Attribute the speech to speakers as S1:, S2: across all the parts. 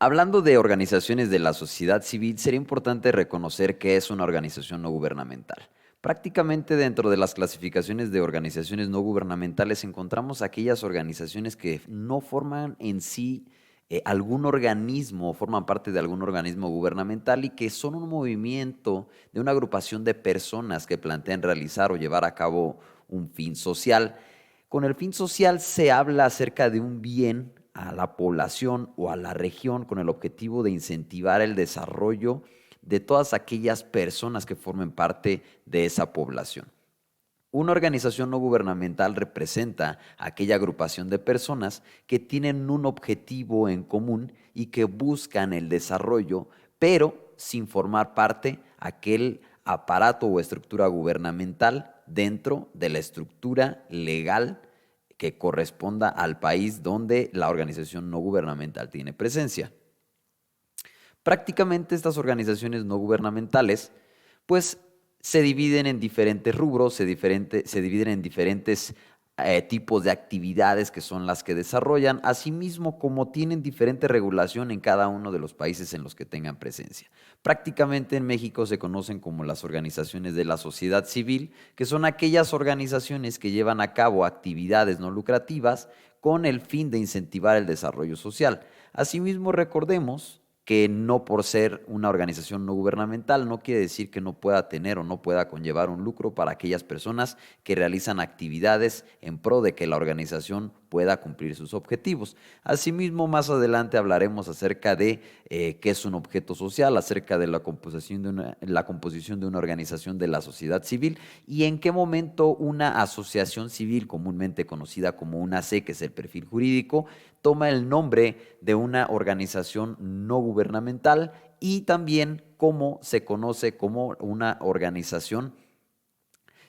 S1: Hablando de organizaciones de la sociedad civil, sería importante reconocer qué es una organización no gubernamental. Prácticamente dentro de las clasificaciones de organizaciones no gubernamentales encontramos aquellas organizaciones que no forman en sí algún organismo, forman parte de algún organismo gubernamental y que son un movimiento de una agrupación de personas que plantean realizar o llevar a cabo un fin social. Con el fin social se habla acerca de un bien a la población o a la región con el objetivo de incentivar el desarrollo de todas aquellas personas que formen parte de esa población. Una organización no gubernamental representa a aquella agrupación de personas que tienen un objetivo en común y que buscan el desarrollo, pero sin formar parte aquel aparato o estructura gubernamental dentro de la estructura legal que corresponda al país donde la organización no gubernamental tiene presencia. Prácticamente estas organizaciones no gubernamentales, pues se dividen en diferentes rubros, se dividen en diferentes tipos de actividades que son las que desarrollan, asimismo como tienen diferente regulación en cada uno de los países en los que tengan presencia. Prácticamente en México se conocen como las organizaciones de la sociedad civil, que son aquellas organizaciones que llevan a cabo actividades no lucrativas con el fin de incentivar el desarrollo social. Asimismo, recordemos que no por ser una organización no gubernamental no quiere decir que no pueda tener o no pueda conllevar un lucro para aquellas personas que realizan actividades en pro de que la organización pueda cumplir sus objetivos. Asimismo, más adelante hablaremos acerca de qué es un objeto social, acerca de la composición de una organización de la sociedad civil y en qué momento una asociación civil, comúnmente conocida como una C, que es el perfil jurídico, toma el nombre de una organización no gubernamental y también cómo se conoce como una organización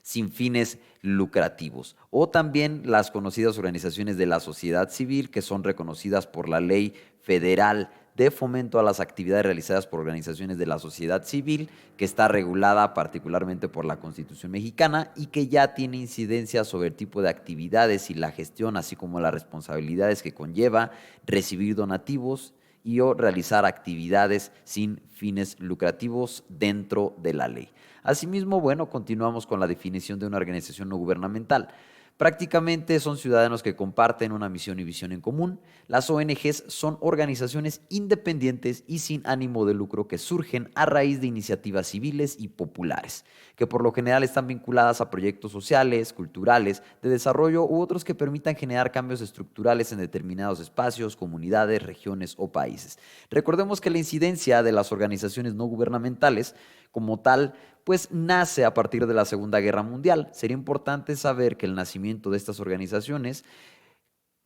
S1: sin fines lucrativos. O también las conocidas organizaciones de la sociedad civil que son reconocidas por la Ley Federal de Fomento a las Actividades Realizadas por Organizaciones de la Sociedad Civil, que está regulada particularmente por la Constitución mexicana y que ya tiene incidencia sobre el tipo de actividades y la gestión, así como las responsabilidades que conlleva recibir donativos y o realizar actividades sin fines lucrativos dentro de la ley. Asimismo, bueno, continuamos con la definición de una organización no gubernamental. Prácticamente son ciudadanos que comparten una misión y visión en común. Las ONGs son organizaciones independientes y sin ánimo de lucro que surgen a raíz de iniciativas civiles y populares, que por lo general están vinculadas a proyectos sociales, culturales, de desarrollo u otros que permitan generar cambios estructurales en determinados espacios, comunidades, regiones o países. Recordemos que la incidencia de las organizaciones no gubernamentales como tal pues nace a partir de la Segunda Guerra Mundial. Sería importante saber que el nacimiento de estas organizaciones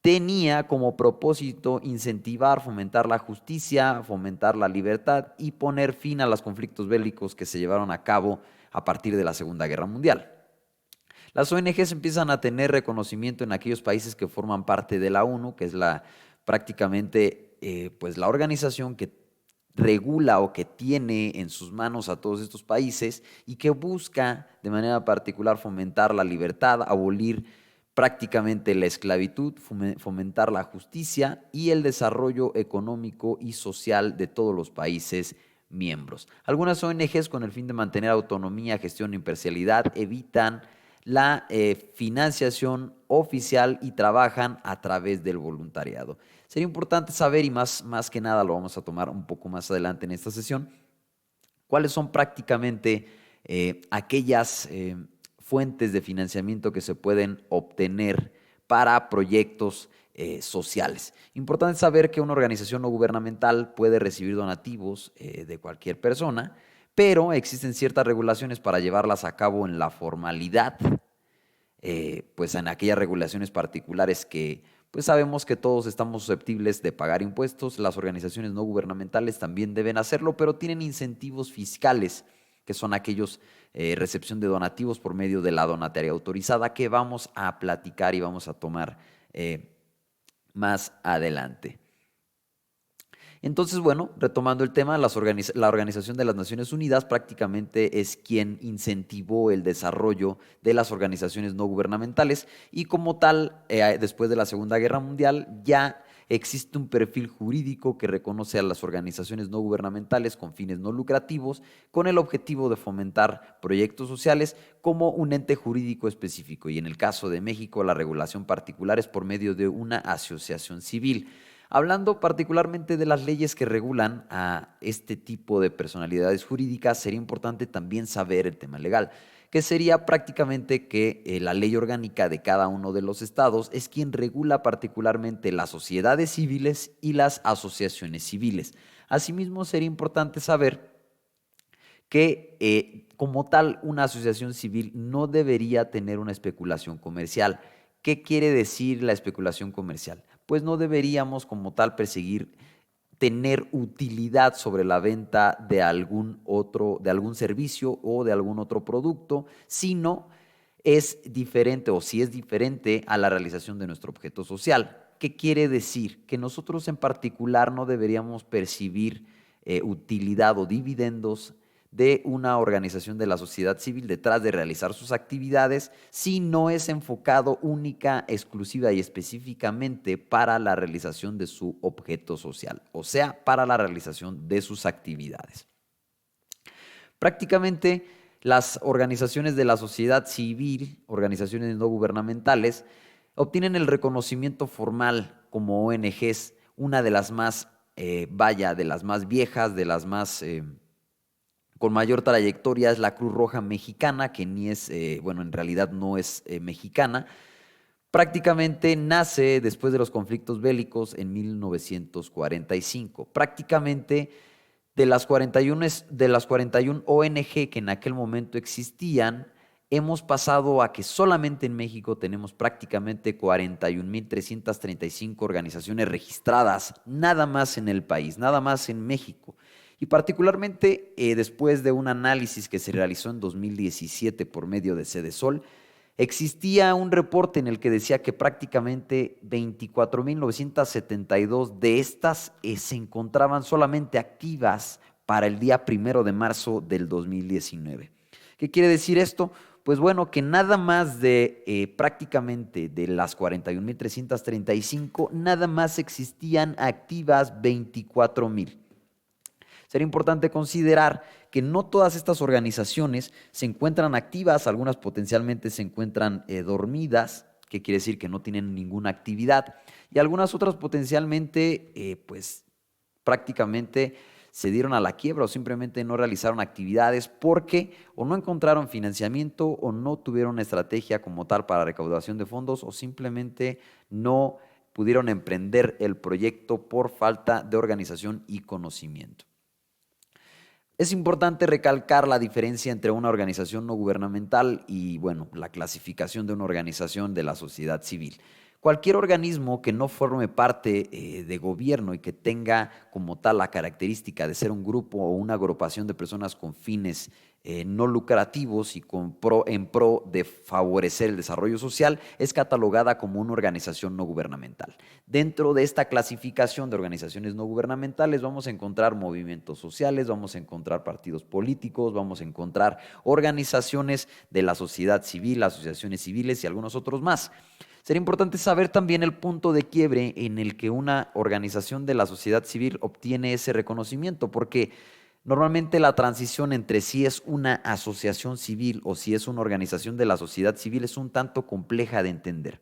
S1: tenía como propósito incentivar, fomentar la justicia, fomentar la libertad y poner fin a los conflictos bélicos que se llevaron a cabo a partir de la Segunda Guerra Mundial. Las ONGs empiezan a tener reconocimiento en aquellos países que forman parte de la ONU, que es prácticamente pues la organización que regula o que tiene en sus manos a todos estos países y que busca de manera particular fomentar la libertad, abolir prácticamente la esclavitud, fomentar la justicia y el desarrollo económico y social de todos los países miembros. Algunas ONGs con el fin de mantener autonomía, gestión e imparcialidad evitan la financiación oficial y trabajan a través del voluntariado. Sería importante saber, y más que nada lo vamos a tomar un poco más adelante en esta sesión, cuáles son prácticamente aquellas fuentes de financiamiento que se pueden obtener para proyectos sociales. Importante saber que una organización no gubernamental puede recibir donativos de cualquier persona, pero existen ciertas regulaciones para llevarlas a cabo en la formalidad, pues en aquellas regulaciones particulares que pues sabemos que todos estamos susceptibles de pagar impuestos, las organizaciones no gubernamentales también deben hacerlo, pero tienen incentivos fiscales, que son aquellos recepción de donativos por medio de la donataria autorizada, que vamos a platicar y vamos a tomar más adelante. Entonces, bueno, retomando el tema, la Organización de las Naciones Unidas prácticamente es quien incentivó el desarrollo de las organizaciones no gubernamentales y como tal, después de la Segunda Guerra Mundial, ya existe un perfil jurídico que reconoce a las organizaciones no gubernamentales con fines no lucrativos con el objetivo de fomentar proyectos sociales como un ente jurídico específico. Y en el caso de México, la regulación particular es por medio de una asociación civil. Hablando particularmente de las leyes que regulan a este tipo de personalidades jurídicas, sería importante también saber el tema legal, que sería prácticamente que la ley orgánica de cada uno de los estados es quien regula particularmente las sociedades civiles y las asociaciones civiles. Asimismo, sería importante saber que como tal una asociación civil no debería tener una especulación comercial. ¿Qué quiere decir la especulación comercial? Pues no deberíamos como tal perseguir tener utilidad sobre la venta de algún servicio o de algún otro producto, sino es diferente o si es diferente a la realización de nuestro objeto social. ¿Qué quiere decir? Que nosotros en particular no deberíamos percibir utilidad o dividendos de una organización de la sociedad civil detrás de realizar sus actividades si no es enfocado única, exclusiva y específicamente para la realización de su objeto social, o sea, para la realización de sus actividades. Prácticamente las organizaciones de la sociedad civil, organizaciones no gubernamentales, obtienen el reconocimiento formal como ONGs, una de las más, de las más viejas, de las más con mayor trayectoria es la Cruz Roja Mexicana, que ni es, bueno, en realidad no es mexicana. Prácticamente nace después de los conflictos bélicos en 1945. Prácticamente de las 41 ONG que en aquel momento existían, hemos pasado a que solamente en México tenemos prácticamente 41.335 organizaciones registradas, nada más en el país, nada más en México. Y particularmente después de un análisis que se realizó en 2017 por medio de Cedesol, existía un reporte en el que decía que prácticamente 24.972 de estas se encontraban solamente activas para el día 1 de marzo del 2019. ¿Qué quiere decir esto? Pues bueno, que nada más de prácticamente de las 41.335, nada más existían activas 24.000. Sería importante considerar que no todas estas organizaciones se encuentran activas, algunas potencialmente se encuentran dormidas, que quiere decir que no tienen ninguna actividad, y algunas otras potencialmente, pues prácticamente se dieron a la quiebra o simplemente no realizaron actividades porque o no encontraron financiamiento o no tuvieron una estrategia como tal para recaudación de fondos o simplemente no pudieron emprender el proyecto por falta de organización y conocimiento. Es importante recalcar la diferencia entre una organización no gubernamental y, bueno, la clasificación de una organización de la sociedad civil. Cualquier organismo que no forme parte de gobierno y que tenga como tal la característica de ser un grupo o una agrupación de personas con fines no lucrativos y en pro de favorecer el desarrollo social es catalogada como una organización no gubernamental. Dentro de esta clasificación de organizaciones no gubernamentales vamos a encontrar movimientos sociales, vamos a encontrar partidos políticos, vamos a encontrar organizaciones de la sociedad civil, asociaciones civiles y algunos otros más. Sería importante saber también el punto de quiebre en el que una organización de la sociedad civil obtiene ese reconocimiento, porque normalmente la transición entre si es una asociación civil o si es una organización de la sociedad civil es un tanto compleja de entender.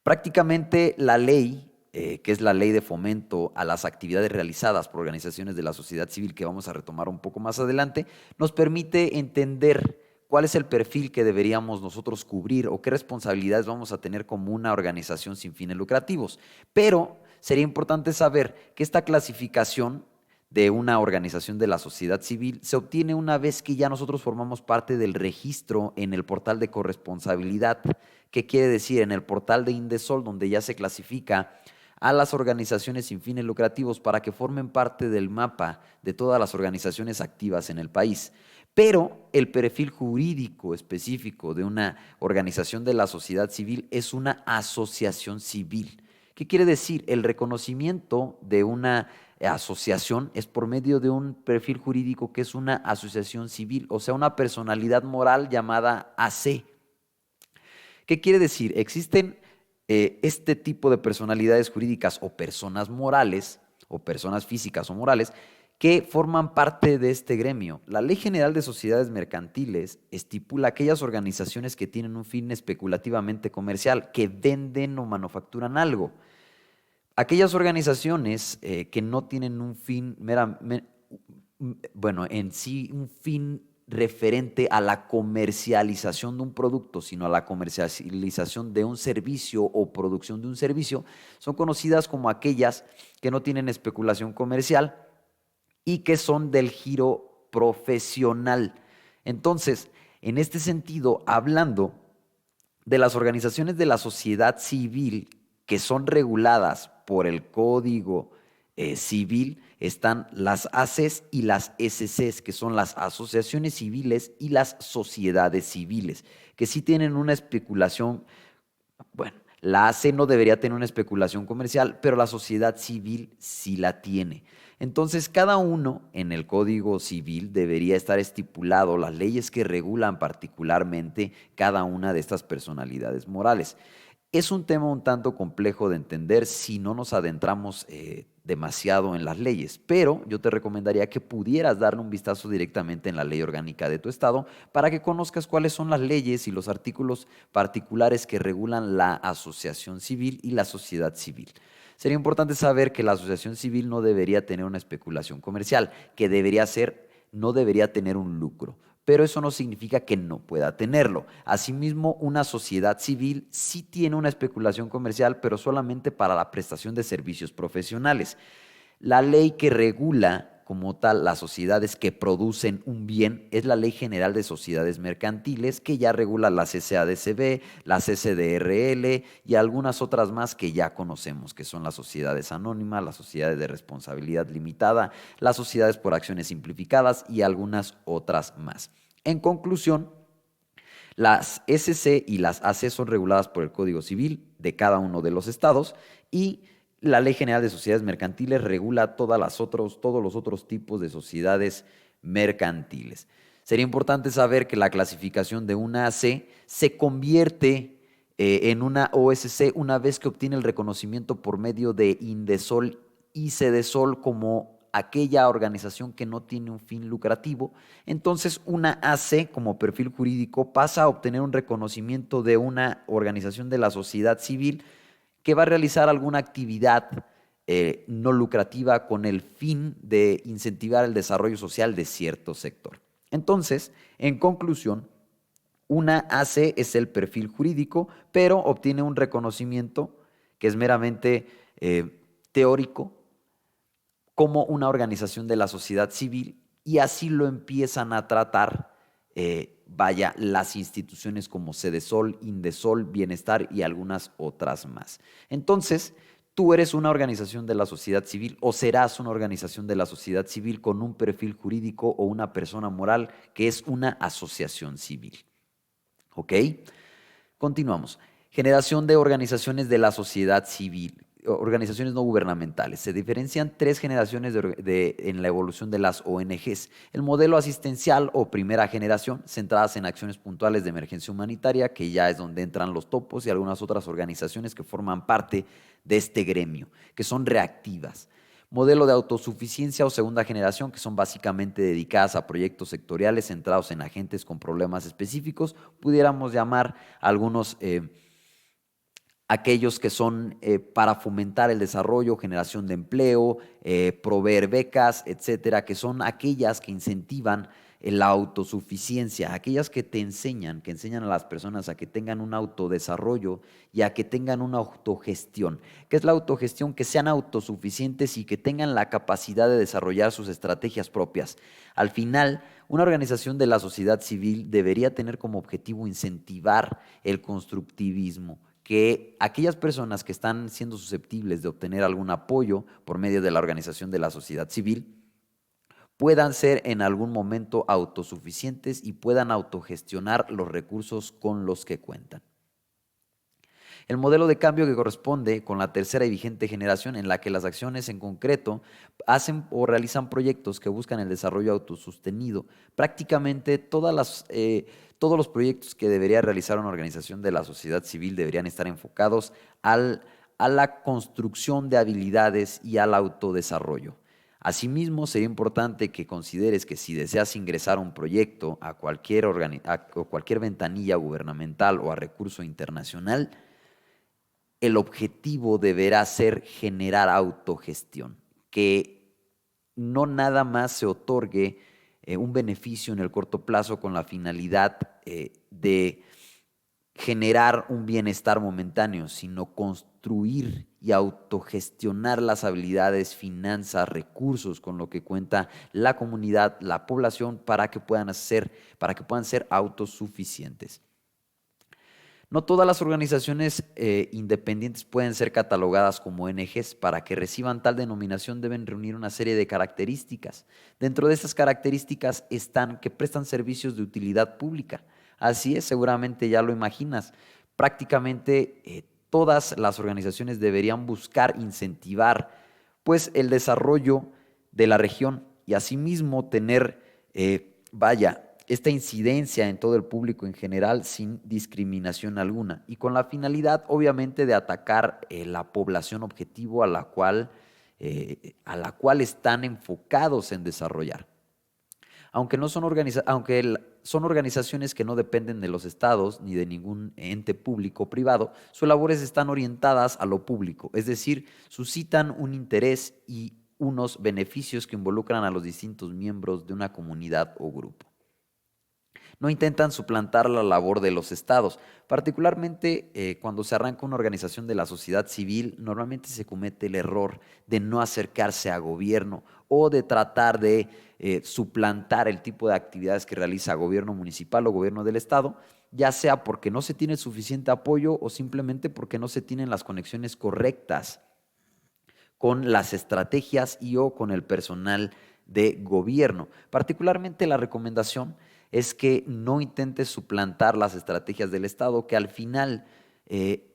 S1: Prácticamente la ley, que es la ley de fomento a las actividades realizadas por organizaciones de la sociedad civil, que vamos a retomar un poco más adelante, nos permite entender cuál es el perfil que deberíamos nosotros cubrir o qué responsabilidades vamos a tener como una organización sin fines lucrativos. Pero sería importante saber que esta clasificación de una organización de la sociedad civil se obtiene una vez que ya nosotros formamos parte del registro en el portal de corresponsabilidad. ¿Qué quiere decir? En el portal de Indesol, donde ya se clasifica a las organizaciones sin fines lucrativos para que formen parte del mapa de todas las organizaciones activas en el país. Pero el perfil jurídico específico de una organización de la sociedad civil es una asociación civil. ¿Qué quiere decir? El reconocimiento de una asociación es por medio de un perfil jurídico que es una asociación civil, o sea, una personalidad moral llamada AC. ¿Qué quiere decir? Existen este tipo de personalidades jurídicas o personas morales, o personas físicas o morales, que forman parte de este gremio. La Ley General de Sociedades Mercantiles estipula aquellas organizaciones que tienen un fin especulativamente comercial, que venden o manufacturan algo. Aquellas organizaciones que no tienen un fin bueno, en sí un fin referente a la comercialización de un producto, sino a la comercialización de un servicio o producción de un servicio, son conocidas como aquellas que no tienen especulación comercial y que son del giro profesional. Entonces, en este sentido, hablando de las organizaciones de la sociedad civil que son reguladas por el Código Civil, están las ACES y las SCs, que son las asociaciones civiles y las sociedades civiles, que sí tienen una especulación. Bueno, la AC no debería tener una especulación comercial, pero la sociedad civil sí la tiene. Entonces, cada uno en el Código Civil debería estar estipulado las leyes que regulan particularmente cada una de estas personalidades morales. Es un tema un tanto complejo de entender si no nos adentramos demasiado en las leyes, pero yo te recomendaría que pudieras darle un vistazo directamente en la ley orgánica de tu estado para que conozcas cuáles son las leyes y los artículos particulares que regulan la asociación civil y la sociedad civil. Sería importante saber que la asociación civil no debería tener una especulación comercial, que no debería tener un lucro, pero eso no significa que no pueda tenerlo. Asimismo, una sociedad civil sí tiene una especulación comercial, pero solamente para la prestación de servicios profesionales. La ley que regula como tal las sociedades que producen un bien es la Ley General de Sociedades Mercantiles, que ya regula las SADCB, las SDRL y algunas otras más que ya conocemos, que son las sociedades anónimas, las sociedades de responsabilidad limitada, las sociedades por acciones simplificadas y algunas otras más. En conclusión, las SC y las AC son reguladas por el Código Civil de cada uno de los estados y la Ley General de Sociedades Mercantiles regula todos los otros tipos de sociedades mercantiles. Sería importante saber que la clasificación de una AC se convierte en una OSC una vez que obtiene el reconocimiento por medio de Indesol y Cedesol como aquella organización que no tiene un fin lucrativo. Entonces una AC como perfil jurídico pasa a obtener un reconocimiento de una organización de la sociedad civil que va a realizar alguna actividad no lucrativa con el fin de incentivar el desarrollo social de cierto sector. Entonces, en conclusión, una AC es el perfil jurídico, pero obtiene un reconocimiento que es meramente teórico como una organización de la sociedad civil y así lo empiezan a tratar, las instituciones como Cedesol, Indesol, Bienestar y algunas otras más. Entonces, tú eres una organización de la sociedad civil o serás una organización de la sociedad civil con un perfil jurídico o una persona moral que es una asociación civil. ¿Ok? Continuamos. Generación de organizaciones de la sociedad civil, organizaciones no gubernamentales. Se diferencian tres generaciones en la evolución de las ONGs. El modelo asistencial o primera generación, centradas en acciones puntuales de emergencia humanitaria, que ya es donde entran los topos y algunas otras organizaciones que forman parte de este gremio, que son reactivas. Modelo de autosuficiencia o segunda generación, que son básicamente dedicadas a proyectos sectoriales centrados en agentes con problemas específicos. Pudiéramos llamar algunos aquellos que son para fomentar el desarrollo, generación de empleo, proveer becas, etcétera, que son aquellas que incentivan la autosuficiencia, aquellas que enseñan a las personas a que tengan un autodesarrollo y a que tengan una autogestión. ¿Qué es la autogestión? Que sean autosuficientes y que tengan la capacidad de desarrollar sus estrategias propias. Al final, una organización de la sociedad civil debería tener como objetivo incentivar el constructivismo, que aquellas personas que están siendo susceptibles de obtener algún apoyo por medio de la organización de la sociedad civil puedan ser en algún momento autosuficientes y puedan autogestionar los recursos con los que cuentan. El modelo de cambio que corresponde con la tercera y vigente generación en la que las acciones en concreto hacen o realizan proyectos que buscan el desarrollo autosostenido. Prácticamente todos los proyectos que debería realizar una organización de la sociedad civil deberían estar enfocados a la construcción de habilidades y al autodesarrollo. Asimismo, sería importante que consideres que si deseas ingresar un proyecto a cualquier ventanilla gubernamental o a recurso internacional, el objetivo deberá ser generar autogestión, que no nada más se otorgue un beneficio en el corto plazo con la finalidad de generar un bienestar momentáneo, sino construir y autogestionar las habilidades, finanzas, recursos con lo que cuenta la comunidad, la población, para que puedan ser autosuficientes. No todas las organizaciones independientes pueden ser catalogadas como ONGs. Para que reciban tal denominación deben reunir una serie de características. Dentro de estas características están que prestan servicios de utilidad pública. Así es, seguramente ya lo imaginas. Prácticamente todas las organizaciones deberían buscar incentivar pues, el desarrollo de la región y asimismo tener, esta incidencia en todo el público en general sin discriminación alguna y con la finalidad obviamente de atacar la población objetivo a la cual están enfocados en desarrollar. Aunque son organizaciones que no dependen de los estados ni de ningún ente público o privado, sus labores están orientadas a lo público, es decir, suscitan un interés y unos beneficios que involucran a los distintos miembros de una comunidad o grupo. No intentan suplantar la labor de los estados. Particularmente cuando se arranca una organización de la sociedad civil, normalmente se comete el error de no acercarse a gobierno o de tratar de suplantar el tipo de actividades que realiza gobierno municipal o gobierno del estado, ya sea porque no se tiene suficiente apoyo o simplemente porque no se tienen las conexiones correctas con las estrategias y o con el personal de gobierno. Particularmente la recomendación es que no intentes suplantar las estrategias del Estado, que al final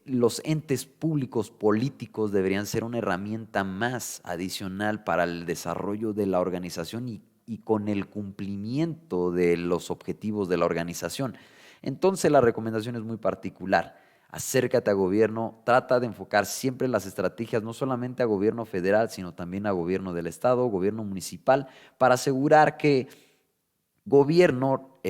S1: los entes públicos políticos deberían ser una herramienta más adicional para el desarrollo de la organización y con el cumplimiento de los objetivos de la organización. Entonces la recomendación es muy particular. Acércate a gobierno, trata de enfocar siempre las estrategias no solamente a gobierno federal, sino también a gobierno del estado, gobierno municipal, para asegurar que gobierno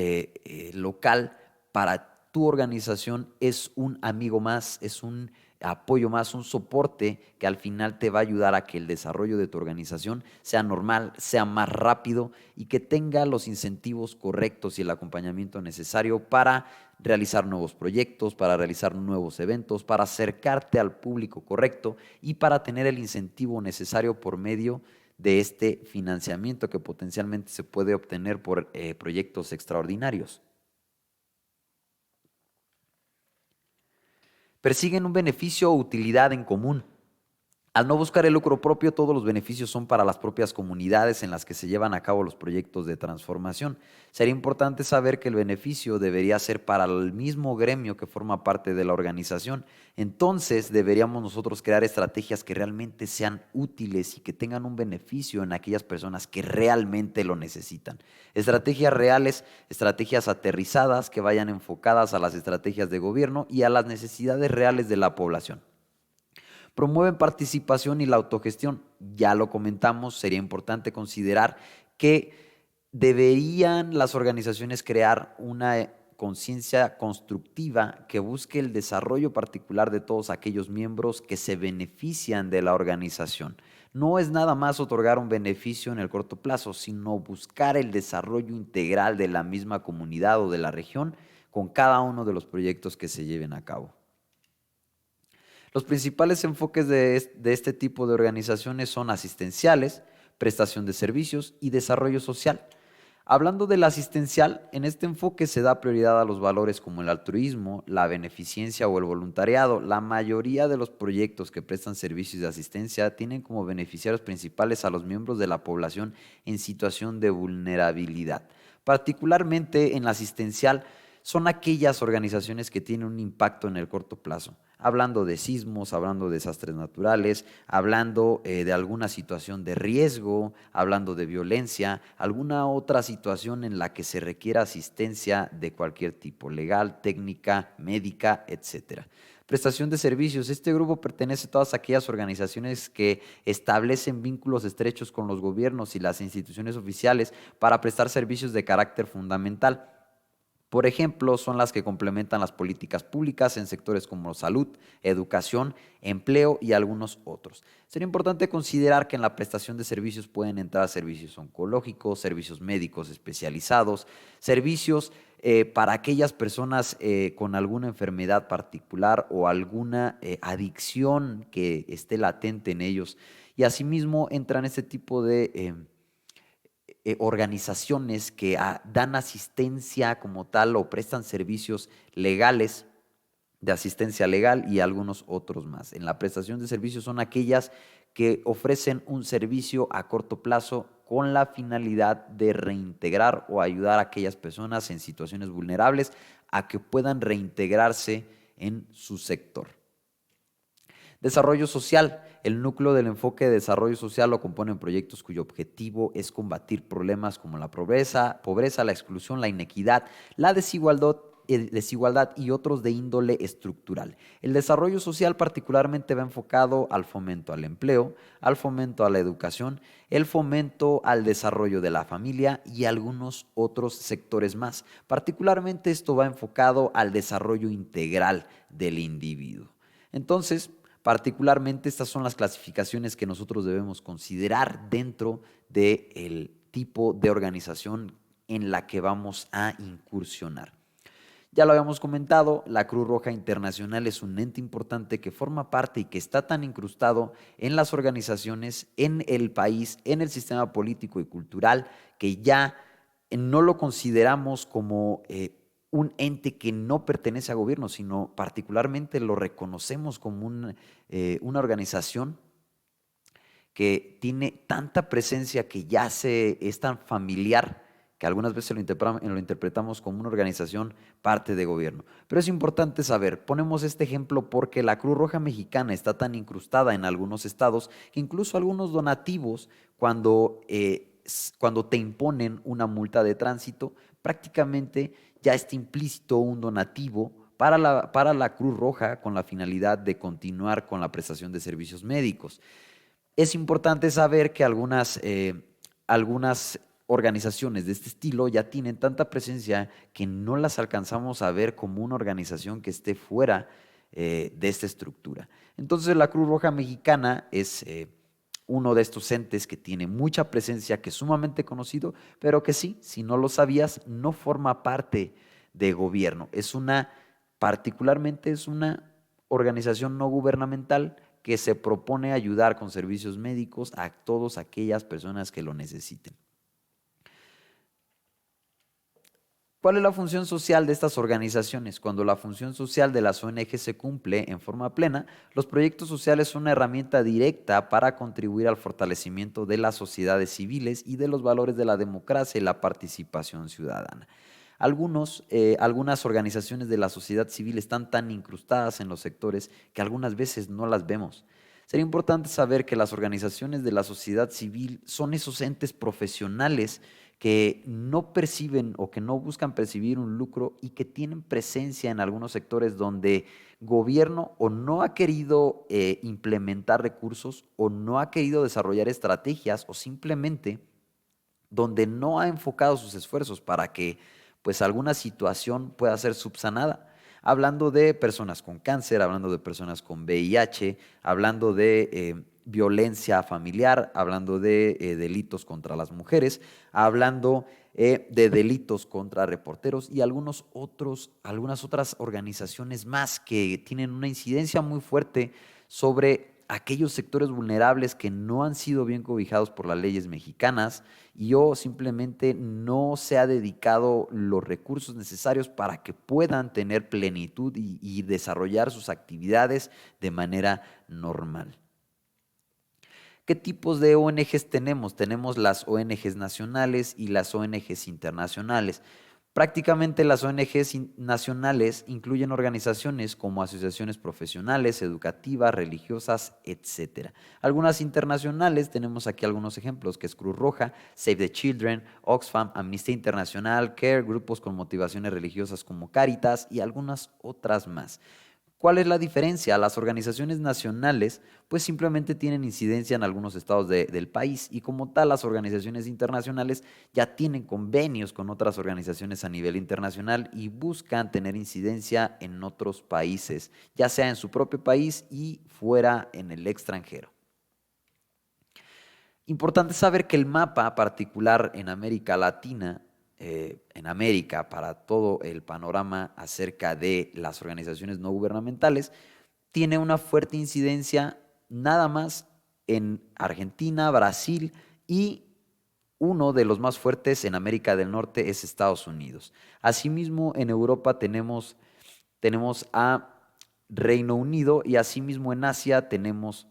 S1: local para tu organización es un amigo más, es un apoyo más, un soporte que al final te va a ayudar a que el desarrollo de tu organización sea normal, sea más rápido y que tenga los incentivos correctos y el acompañamiento necesario para realizar nuevos proyectos, para realizar nuevos eventos, para acercarte al público correcto y para tener el incentivo necesario por medio de este financiamiento que potencialmente se puede obtener por proyectos extraordinarios. Persiguen un beneficio o utilidad en común. Al no buscar el lucro propio, todos los beneficios son para las propias comunidades en las que se llevan a cabo los proyectos de transformación. Sería importante saber que el beneficio debería ser para el mismo gremio que forma parte de la organización. Entonces, deberíamos nosotros crear estrategias que realmente sean útiles y que tengan un beneficio en aquellas personas que realmente lo necesitan. Estrategias reales, estrategias aterrizadas que vayan enfocadas a las estrategias de gobierno y a las necesidades reales de la población. Promueven participación y la autogestión. Ya lo comentamos, sería importante considerar que deberían las organizaciones crear una conciencia constructiva que busque el desarrollo particular de todos aquellos miembros que se benefician de la organización. No es nada más otorgar un beneficio en el corto plazo, sino buscar el desarrollo integral de la misma comunidad o de la región con cada uno de los proyectos que se lleven a cabo. Los principales enfoques de este tipo de organizaciones son asistenciales, prestación de servicios y desarrollo social. Hablando del asistencial, en este enfoque se da prioridad a los valores como el altruismo, la beneficencia o el voluntariado. La mayoría de los proyectos que prestan servicios de asistencia tienen como beneficiarios principales a los miembros de la población en situación de vulnerabilidad. Particularmente en la asistencial, son aquellas organizaciones que tienen un impacto en el corto plazo. Hablando de sismos, hablando de desastres naturales, hablando de alguna situación de riesgo, hablando de violencia, alguna otra situación en la que se requiera asistencia de cualquier tipo, legal, técnica, médica, etcétera. Prestación de servicios. Este grupo pertenece a todas aquellas organizaciones que establecen vínculos estrechos con los gobiernos y las instituciones oficiales para prestar servicios de carácter fundamental. Por ejemplo, son las que complementan las políticas públicas en sectores como salud, educación, empleo y algunos otros. Sería importante considerar que en la prestación de servicios pueden entrar servicios oncológicos, servicios médicos especializados, servicios para aquellas personas con alguna enfermedad particular o alguna adicción que esté latente en ellos. Y asimismo entran este tipo de organizaciones que dan asistencia como tal o prestan servicios legales de asistencia legal y algunos otros más. En la prestación de servicios son aquellas que ofrecen un servicio a corto plazo con la finalidad de reintegrar o ayudar a aquellas personas en situaciones vulnerables a que puedan reintegrarse en su sector. Desarrollo social. El núcleo del enfoque de desarrollo social lo componen proyectos cuyo objetivo es combatir problemas como la pobreza, la exclusión, la inequidad, la desigualdad y otros de índole estructural. El desarrollo social particularmente va enfocado al fomento al empleo, al fomento a la educación, el fomento al desarrollo de la familia y algunos otros sectores más. Particularmente esto va enfocado al desarrollo integral del individuo. Entonces, particularmente estas son las clasificaciones que nosotros debemos considerar dentro del tipo de organización en la que vamos a incursionar. Ya lo habíamos comentado, la Cruz Roja Internacional es un ente importante que forma parte y que está tan incrustado en las organizaciones, en el país, en el sistema político y cultural, que ya no lo consideramos como un ente que no pertenece a gobierno, sino particularmente lo reconocemos como una organización que tiene tanta presencia que ya es tan familiar que algunas veces lo interpretamos como una organización parte de gobierno. Pero es importante saber, ponemos este ejemplo porque la Cruz Roja Mexicana está tan incrustada en algunos estados que incluso algunos donativos, cuando te imponen una multa de tránsito, prácticamente ya está implícito un donativo para la Cruz Roja con la finalidad de continuar con la prestación de servicios médicos. Es importante saber que algunas organizaciones de este estilo ya tienen tanta presencia que no las alcanzamos a ver como una organización que esté fuera de esta estructura. Entonces la Cruz Roja Mexicana es uno de estos entes que tiene mucha presencia, que es sumamente conocido, pero que sí, si no lo sabías, no forma parte de gobierno. Particularmente es una organización no gubernamental que se propone ayudar con servicios médicos a todas aquellas personas que lo necesiten. ¿Cuál es la función social de estas organizaciones? Cuando la función social de las ONG se cumple en forma plena, los proyectos sociales son una herramienta directa para contribuir al fortalecimiento de las sociedades civiles y de los valores de la democracia y la participación ciudadana. Algunas organizaciones de la sociedad civil están tan incrustadas en los sectores que algunas veces no las vemos. Sería importante saber que las organizaciones de la sociedad civil son esos entes profesionales que no perciben o que no buscan percibir un lucro y que tienen presencia en algunos sectores donde gobierno o no ha querido implementar recursos o no ha querido desarrollar estrategias o simplemente donde no ha enfocado sus esfuerzos para que pues alguna situación pueda ser subsanada. Hablando de personas con cáncer, hablando de personas con VIH, hablando de violencia familiar, hablando de delitos contra las mujeres, hablando de delitos contra reporteros y algunas otras organizaciones más que tienen una incidencia muy fuerte sobre aquellos sectores vulnerables que no han sido bien cobijados por las leyes mexicanas o simplemente no se ha dedicado los recursos necesarios para que puedan tener plenitud y desarrollar sus actividades de manera normal. ¿Qué tipos de ONGs tenemos? Tenemos las ONGs nacionales y las ONGs internacionales. Prácticamente las ONGs nacionales incluyen organizaciones como asociaciones profesionales, educativas, religiosas, etcétera. Algunas internacionales, tenemos aquí algunos ejemplos, que es Cruz Roja, Save the Children, Oxfam, Amnistía Internacional, CARE, grupos con motivaciones religiosas como Cáritas y algunas otras más. ¿Cuál es la diferencia? Las organizaciones nacionales pues simplemente tienen incidencia en algunos estados del país y como tal las organizaciones internacionales ya tienen convenios con otras organizaciones a nivel internacional y buscan tener incidencia en otros países, ya sea en su propio país y fuera en el extranjero. Importante saber que el mapa particular en América Latina, en América, para todo el panorama acerca de las organizaciones no gubernamentales, tiene una fuerte incidencia nada más en Argentina, Brasil y uno de los más fuertes en América del Norte es Estados Unidos. Asimismo, en Europa tenemos a Reino Unido y asimismo en Asia tenemos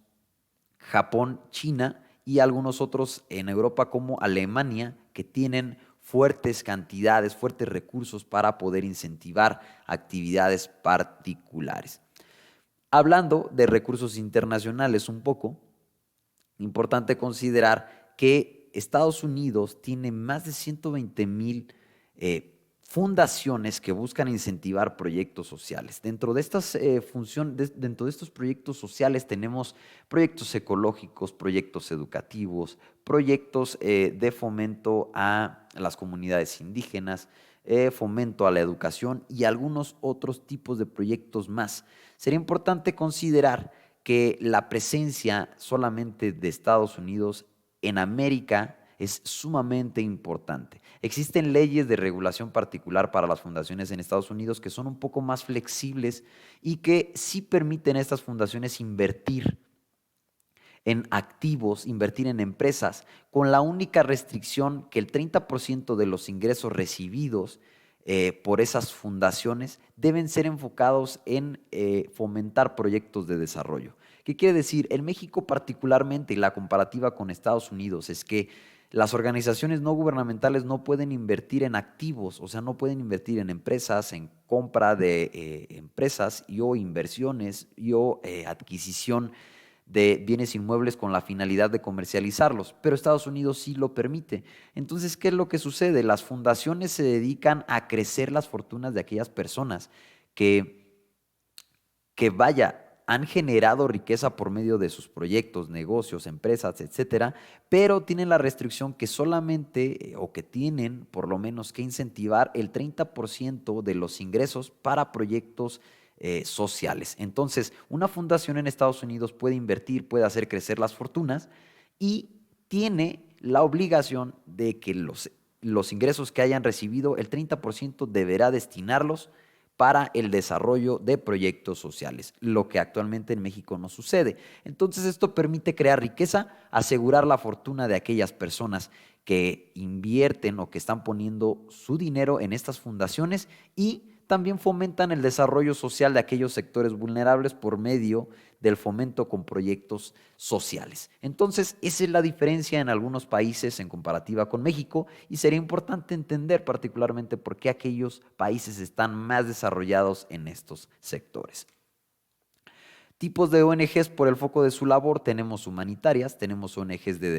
S1: Japón, China y algunos otros en Europa como Alemania que tienen fuertes cantidades, fuertes recursos para poder incentivar actividades particulares. Hablando de recursos internacionales un poco, importante considerar que Estados Unidos tiene más de 120,000 fundaciones que buscan incentivar proyectos sociales. Dentro de estas dentro de estos proyectos sociales tenemos proyectos ecológicos, proyectos educativos, proyectos de fomento a las comunidades indígenas, fomento a la educación y algunos otros tipos de proyectos más. Sería importante considerar que la presencia solamente de Estados Unidos en América es sumamente importante. Existen leyes de regulación particular para las fundaciones en Estados Unidos que son un poco más flexibles y que sí permiten a estas fundaciones invertir en activos, invertir en empresas, con la única restricción que el 30% de los ingresos recibidos por esas fundaciones deben ser enfocados en fomentar proyectos de desarrollo. ¿Qué quiere decir? En México particularmente, y la comparativa con Estados Unidos, es que las organizaciones no gubernamentales no pueden invertir en activos, o sea, no pueden invertir en empresas, en compra de empresas y o inversiones y o adquisición de bienes inmuebles con la finalidad de comercializarlos, pero Estados Unidos sí lo permite. Entonces, ¿qué es lo que sucede? Las fundaciones se dedican a crecer las fortunas de aquellas personas que, que vaya, han generado riqueza por medio de sus proyectos, negocios, empresas, etcétera, pero tienen la restricción que solamente, o que tienen por lo menos que incentivar el 30% de los ingresos para proyectos sociales. Entonces, una fundación en Estados Unidos puede invertir, puede hacer crecer las fortunas y tiene la obligación de que los ingresos que hayan recibido, el 30% deberá destinarlos para el desarrollo de proyectos sociales, lo que actualmente en México no sucede. Entonces esto permite crear riqueza, asegurar la fortuna de aquellas personas que invierten o que están poniendo su dinero en estas fundaciones y también fomentan el desarrollo social de aquellos sectores vulnerables por medio del fomento con proyectos sociales. Entonces, esa es la diferencia en algunos países en comparativa con México y sería importante entender particularmente por qué aquellos países están más desarrollados en estos sectores. Tipos de ONGs por el foco de su labor, tenemos humanitarias, tenemos ONGs de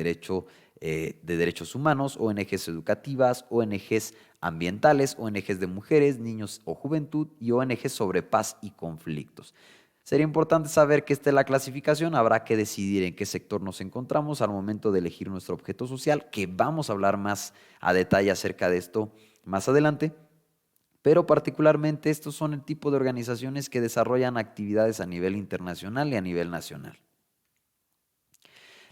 S1: derechos humanos, ONGs educativas, ONGs ambientales, ONGs de mujeres, niños o juventud y ONGs sobre paz y conflictos. Sería importante saber que esta es la clasificación, habrá que decidir en qué sector nos encontramos al momento de elegir nuestro objeto social, que vamos a hablar más a detalle acerca de esto más adelante. Pero particularmente estos son el tipo de organizaciones que desarrollan actividades a nivel internacional y a nivel nacional.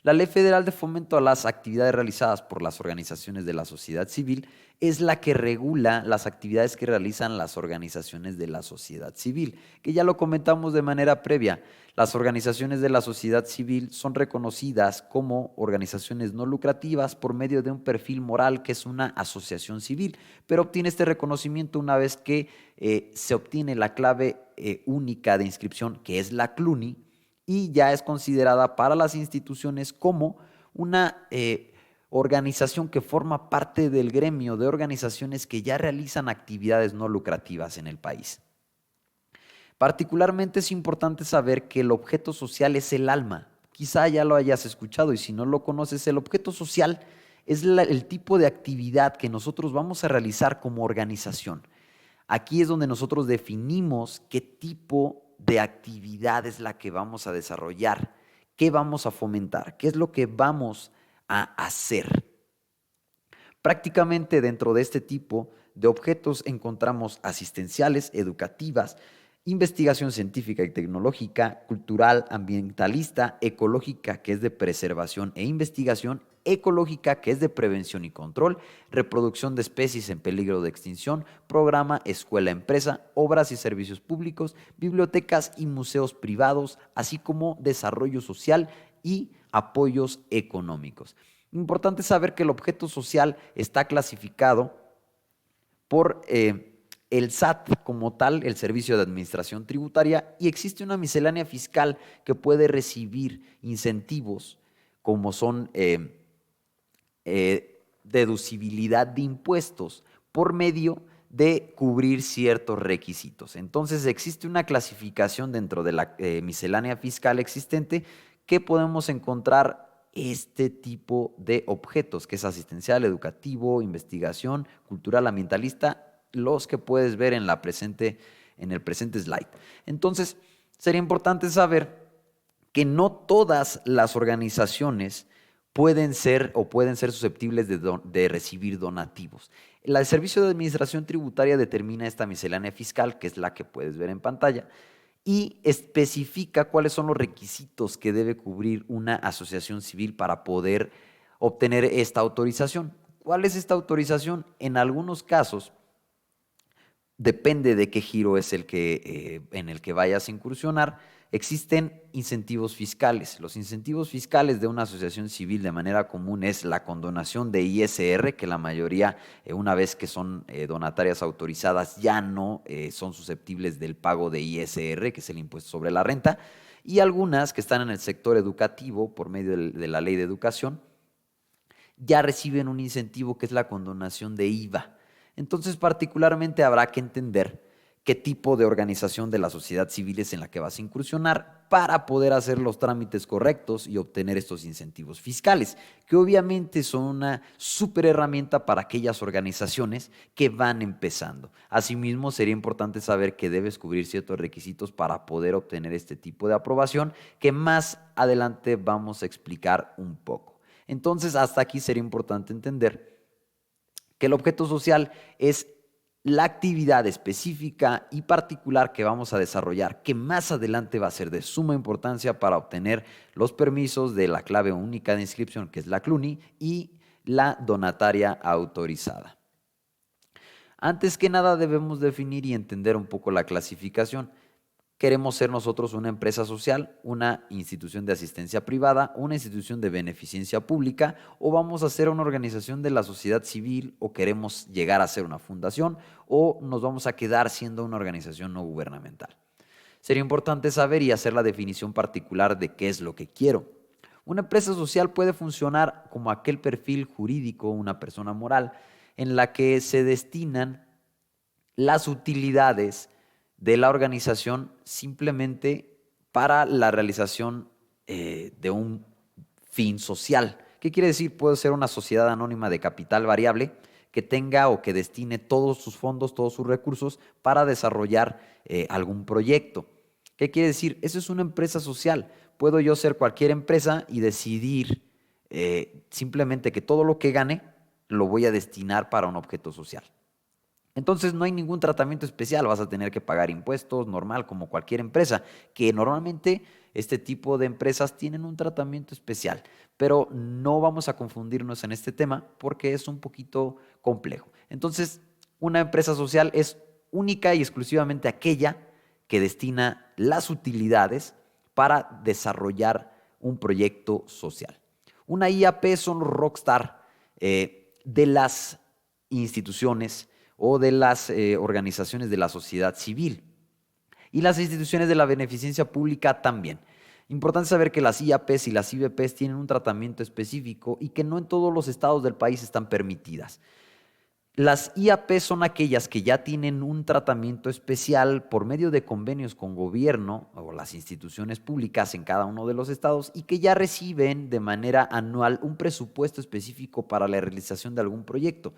S1: La Ley Federal de Fomento a las Actividades Realizadas por las Organizaciones de la Sociedad Civil es la que regula las actividades que realizan las organizaciones de la sociedad civil, que ya lo comentamos de manera previa. Las organizaciones de la sociedad civil son reconocidas como organizaciones no lucrativas por medio de un perfil moral que es una asociación civil, pero obtiene este reconocimiento una vez que se obtiene la clave única de inscripción, que es la CLUNY, y ya es considerada para las instituciones como una organización que forma parte del gremio de organizaciones que ya realizan actividades no lucrativas en el país. Particularmente es importante saber que el objeto social es el alma. Quizá ya lo hayas escuchado y si no lo conoces, el objeto social es el tipo de actividad que nosotros vamos a realizar como organización. Aquí es donde nosotros definimos qué tipo de actividad es la que vamos a desarrollar, qué vamos a fomentar, qué es lo que vamos a hacer. Prácticamente dentro de este tipo de objetos encontramos asistenciales, educativas, investigación científica y tecnológica, cultural, ambientalista, ecológica, que es de preservación e investigación, ecológica, que es de prevención y control, reproducción de especies en peligro de extinción, programa, escuela, empresa, obras y servicios públicos, bibliotecas y museos privados, así como desarrollo social y apoyos económicos. Importante saber que el objeto social está clasificado por el SAT como tal, el Servicio de Administración Tributaria, y existe una miscelánea fiscal que puede recibir incentivos como son deducibilidad de impuestos por medio de cubrir ciertos requisitos. Entonces existe una clasificación dentro de la miscelánea fiscal existente que podemos encontrar este tipo de objetos, que es asistencial, educativo, investigación, cultural, ambientalista, los que puedes ver en el presente slide. Entonces, sería importante saber que no todas las organizaciones pueden ser susceptibles de recibir donativos. El Servicio de Administración Tributaria determina esta miscelánea fiscal, que es la que puedes ver en pantalla, y especifica cuáles son los requisitos que debe cubrir una asociación civil para poder obtener esta autorización. ¿Cuál es esta autorización? En algunos casos, depende de qué giro es en el que vayas a incursionar, existen incentivos fiscales. Los incentivos fiscales de una asociación civil de manera común es la condonación de ISR, que la mayoría, una vez que son donatarias autorizadas, ya no son susceptibles del pago de ISR, que es el impuesto sobre la renta, y algunas que están en el sector educativo por medio de la ley de educación, ya reciben un incentivo que es la condonación de IVA. Entonces, particularmente habrá que entender qué tipo de organización de la sociedad civil es en la que vas a incursionar para poder hacer los trámites correctos y obtener estos incentivos fiscales, que obviamente son una súper herramienta para aquellas organizaciones que van empezando. Asimismo, sería importante saber que debes cubrir ciertos requisitos para poder obtener este tipo de aprobación, que más adelante vamos a explicar un poco. Entonces, hasta aquí sería importante entender que el objeto social es la actividad específica y particular que vamos a desarrollar, que más adelante va a ser de suma importancia para obtener los permisos de la clave única de inscripción, que es la CLUNY, y la donataria autorizada. Antes que nada debemos definir y entender un poco la clasificación. ¿Queremos ser nosotros una empresa social, una institución de asistencia privada, una institución de beneficencia pública, o vamos a ser una organización de la sociedad civil, o queremos llegar a ser una fundación, o nos vamos a quedar siendo una organización no gubernamental? Sería importante saber y hacer la definición particular de qué es lo que quiero. Una empresa social puede funcionar como aquel perfil jurídico, una persona moral, en la que se destinan las utilidades de la organización simplemente para la realización de un fin social. ¿Qué quiere decir? Puede ser una sociedad anónima de capital variable que tenga o que destine todos sus fondos, todos sus recursos para desarrollar algún proyecto. ¿Qué quiere decir? Eso es una empresa social. Puedo yo ser cualquier empresa y decidir simplemente que todo lo que gane lo voy a destinar para un objeto social. Entonces no hay ningún tratamiento especial, vas a tener que pagar impuestos normal como cualquier empresa, que normalmente este tipo de empresas tienen un tratamiento especial, pero no vamos a confundirnos en este tema porque es un poquito complejo. Entonces, una empresa social es única y exclusivamente aquella que destina las utilidades para desarrollar un proyecto social. Una IAP son los rockstar de las instituciones o de las organizaciones de la sociedad civil y las instituciones de la beneficencia pública también. Importante saber que las IAPs y las IBPs tienen un tratamiento específico y que no en todos los estados del país están permitidas. Las IAP son aquellas que ya tienen un tratamiento especial por medio de convenios con gobierno o las instituciones públicas en cada uno de los estados y que ya reciben de manera anual un presupuesto específico para la realización de algún proyecto.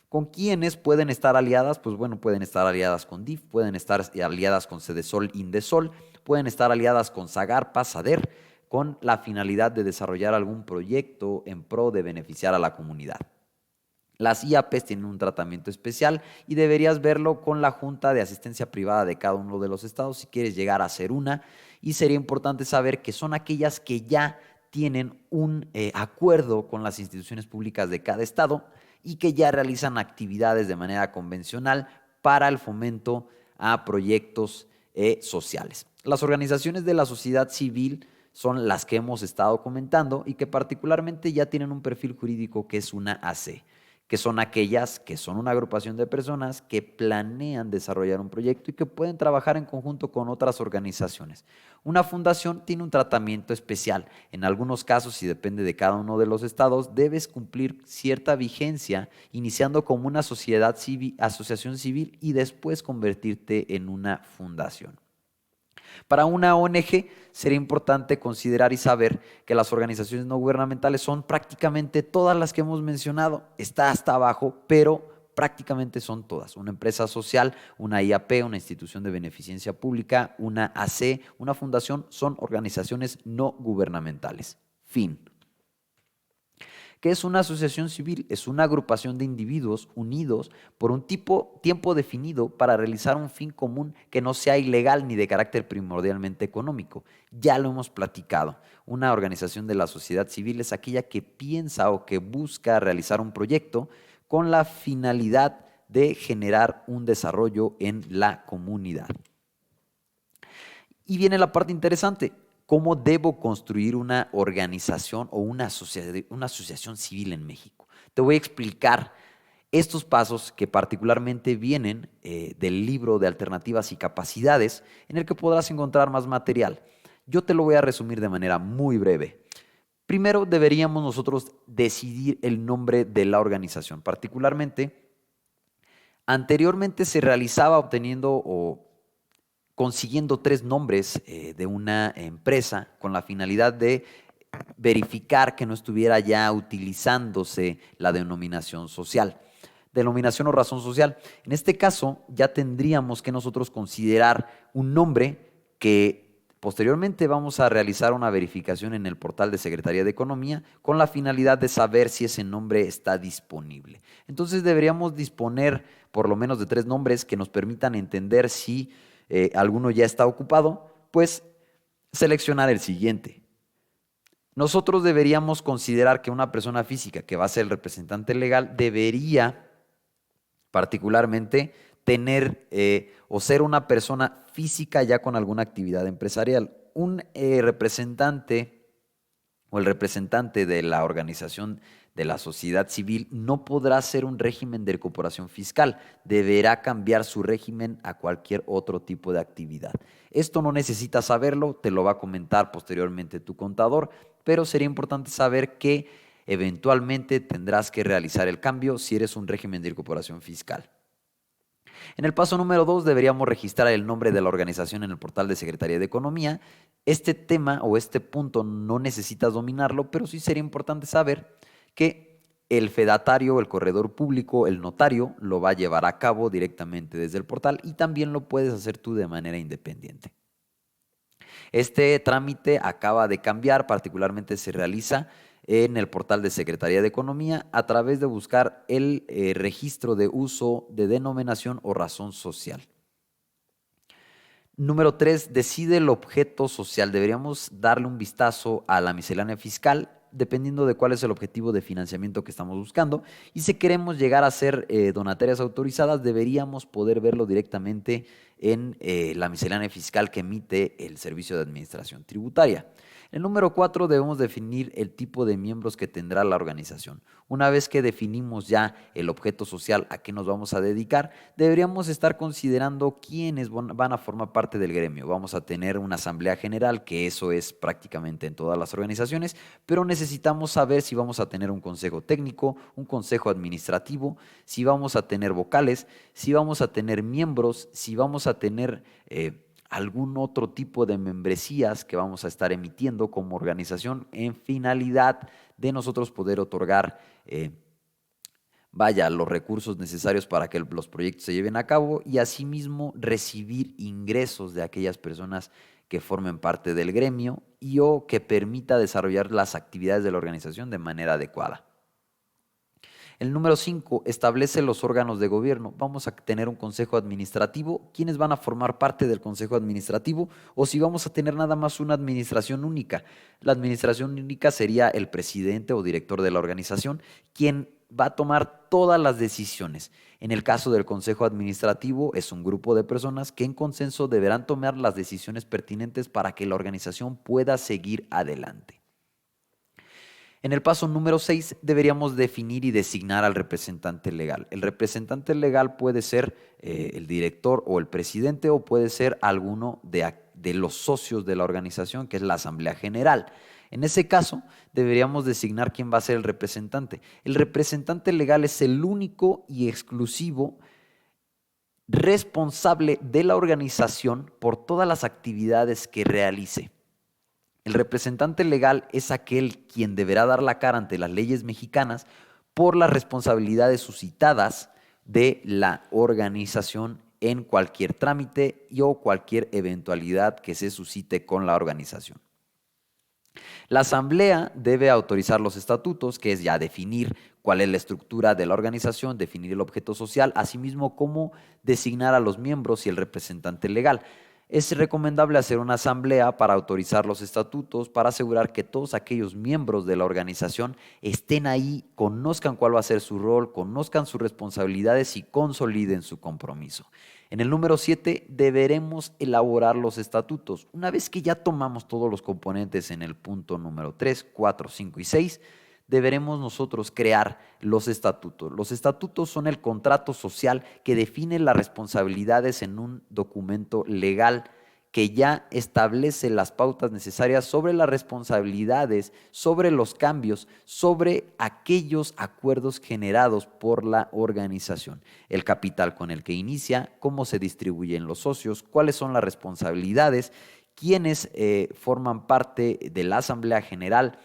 S1: ¿Con quiénes pueden estar aliadas? Pues bueno, pueden estar aliadas con DIF, pueden estar aliadas con Sedesol, Indesol, pueden estar aliadas con Zagarpa, SADER, con la finalidad de desarrollar algún proyecto en pro de beneficiar a la comunidad. Las IAPs tienen un tratamiento especial y deberías verlo con la Junta de Asistencia Privada de cada uno de los estados si quieres llegar a ser una. Y sería importante saber que son aquellas que ya tienen un acuerdo con las instituciones públicas de cada estado y que ya realizan actividades de manera convencional para el fomento a proyectos sociales. Las organizaciones de la sociedad civil son las que hemos estado comentando y que particularmente ya tienen un perfil jurídico que es una AC, que son aquellas que son una agrupación de personas que planean desarrollar un proyecto y que pueden trabajar en conjunto con otras organizaciones. Una fundación tiene un tratamiento especial. En algunos casos, y depende de cada uno de los estados, debes cumplir cierta vigencia, iniciando como una sociedad civil, asociación civil y después convertirte en una fundación. Para una ONG sería importante considerar y saber que las organizaciones no gubernamentales son prácticamente todas las que hemos mencionado. Está hasta abajo, pero prácticamente son todas. Una empresa social, una IAP, una institución de beneficencia pública, una AC, una fundación, son organizaciones no gubernamentales. Fin. ¿Qué es una asociación civil? Es una agrupación de individuos unidos por un tiempo definido para realizar un fin común que no sea ilegal ni de carácter primordialmente económico. Ya lo hemos platicado. Una organización de la sociedad civil es aquella que piensa o que busca realizar un proyecto con la finalidad de generar un desarrollo en la comunidad. Y viene la parte interesante. ¿Cómo debo construir una organización o una asociación civil en México? Te voy a explicar estos pasos que particularmente vienen del libro de Alternativas y Capacidades, en el que podrás encontrar más material. Yo te lo voy a resumir de manera muy breve. Primero deberíamos nosotros decidir el nombre de la organización. Particularmente, anteriormente se realizaba obteniendo o consiguiendo 3 nombres de una empresa con la finalidad de verificar que no estuviera ya utilizándose la denominación social, denominación o razón social. En este caso, ya tendríamos que nosotros considerar un nombre que posteriormente vamos a realizar una verificación en el portal de Secretaría de Economía con la finalidad de saber si ese nombre está disponible. Entonces deberíamos disponer por lo menos de 3 nombres que nos permitan entender si alguno ya está ocupado, pues seleccionar el siguiente. Nosotros deberíamos considerar que una persona física que va a ser el representante legal debería particularmente tener o ser una persona física ya con alguna actividad empresarial. Un representante o el representante de la organización de la sociedad civil no podrá ser un régimen de recuperación fiscal, deberá cambiar su régimen a cualquier otro tipo de actividad. Esto no necesitas saberlo, te lo va a comentar posteriormente tu contador, pero sería importante saber que eventualmente tendrás que realizar el cambio si eres un régimen de recuperación fiscal. En el paso número 2 deberíamos registrar el nombre de la organización en el portal de Secretaría de Economía. Este tema o este punto no necesitas dominarlo, pero sí sería importante saber que el fedatario, el corredor público, el notario lo va a llevar a cabo directamente desde el portal y también lo puedes hacer tú de manera independiente. Este trámite acaba de cambiar, particularmente se realiza en el portal de Secretaría de Economía a través de buscar el registro de uso de denominación o razón social. Número 3, decide el objeto social. Deberíamos darle un vistazo a la miscelánea fiscal dependiendo de cuál es el objetivo de financiamiento que estamos buscando. Y si queremos llegar a ser donatarias autorizadas, deberíamos poder verlo directamente en la miscelánea fiscal que emite el Servicio de Administración Tributaria. El número 4, debemos definir el tipo de miembros que tendrá la organización. Una vez que definimos ya el objeto social a qué nos vamos a dedicar, deberíamos estar considerando quiénes van a formar parte del gremio. Vamos a tener una asamblea general, que eso es prácticamente en todas las organizaciones, pero necesitamos saber si vamos a tener un consejo técnico, un consejo administrativo, si vamos a tener vocales, si vamos a tener miembros, si vamos a tener algún otro tipo de membresías que vamos a estar emitiendo como organización en finalidad de nosotros poder otorgar los recursos necesarios para que los proyectos se lleven a cabo y asimismo recibir ingresos de aquellas personas que formen parte del gremio y o que permita desarrollar las actividades de la organización de manera adecuada. El número 5, establece los órganos de gobierno. Vamos a tener un consejo administrativo. ¿Quiénes van a formar parte del consejo administrativo? O si vamos a tener nada más una administración única. La administración única sería el presidente o director de la organización, quien va a tomar todas las decisiones. En el caso del consejo administrativo, es un grupo de personas que en consenso deberán tomar las decisiones pertinentes para que la organización pueda seguir adelante. En el paso número 6 deberíamos definir y designar al representante legal. El representante legal puede ser el director o el presidente o puede ser alguno de los socios de la organización, que es la Asamblea General. En ese caso, deberíamos designar quién va a ser el representante. El representante legal es el único y exclusivo responsable de la organización por todas las actividades que realice. El representante legal es aquel quien deberá dar la cara ante las leyes mexicanas por las responsabilidades suscitadas de la organización en cualquier trámite o cualquier eventualidad que se suscite con la organización. La asamblea debe autorizar los estatutos, que es ya definir cuál es la estructura de la organización, definir el objeto social, asimismo cómo designar a los miembros y el representante legal. Es recomendable hacer una asamblea para autorizar los estatutos, para asegurar que todos aquellos miembros de la organización estén ahí, conozcan cuál va a ser su rol, conozcan sus responsabilidades y consoliden su compromiso. En el número 7 deberemos elaborar los estatutos. Una vez que ya tomamos todos los componentes en el punto número 3, 4, 5 y 6, deberemos nosotros crear los estatutos. Los estatutos son el contrato social que define las responsabilidades en un documento legal que ya establece las pautas necesarias sobre las responsabilidades, sobre los cambios, sobre aquellos acuerdos generados por la organización. El capital con el que inicia, cómo se distribuyen los socios, cuáles son las responsabilidades, quiénes forman parte de la Asamblea General,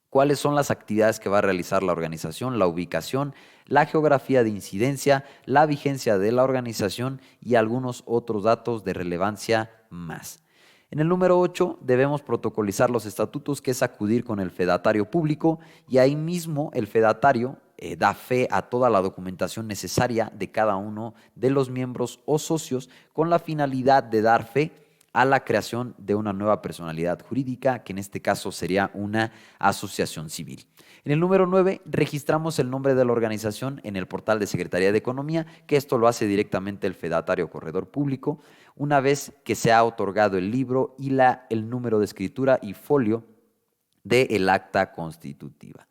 S1: cuáles son las actividades que va a realizar la organización, la ubicación, la geografía de incidencia, la vigencia de la organización y algunos otros datos de relevancia más. En el número 8 debemos protocolizar los estatutos, que es acudir con el fedatario público y ahí mismo el fedatario da fe a toda la documentación necesaria de cada uno de los miembros o socios con la finalidad de dar fe a la creación de una nueva personalidad jurídica, que en este caso sería una asociación civil. En el número 9, registramos el nombre de la organización en el portal de Secretaría de Economía, que esto lo hace directamente el fedatario corredor público, una vez que se ha otorgado el libro y el número de escritura y folio del acta constitutiva.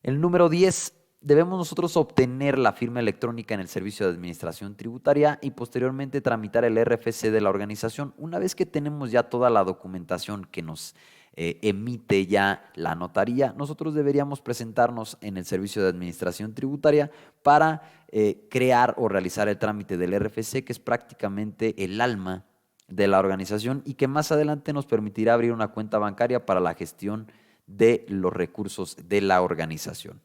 S1: El número 10, debemos nosotros obtener la firma electrónica en el Servicio de Administración Tributaria y posteriormente tramitar el RFC de la organización. Una vez que tenemos ya toda la documentación que nos emite ya la notaría, nosotros deberíamos presentarnos en el Servicio de Administración Tributaria para crear o realizar el trámite del RFC, que es prácticamente el alma de la organización y que más adelante nos permitirá abrir una cuenta bancaria para la gestión de los recursos de la organización.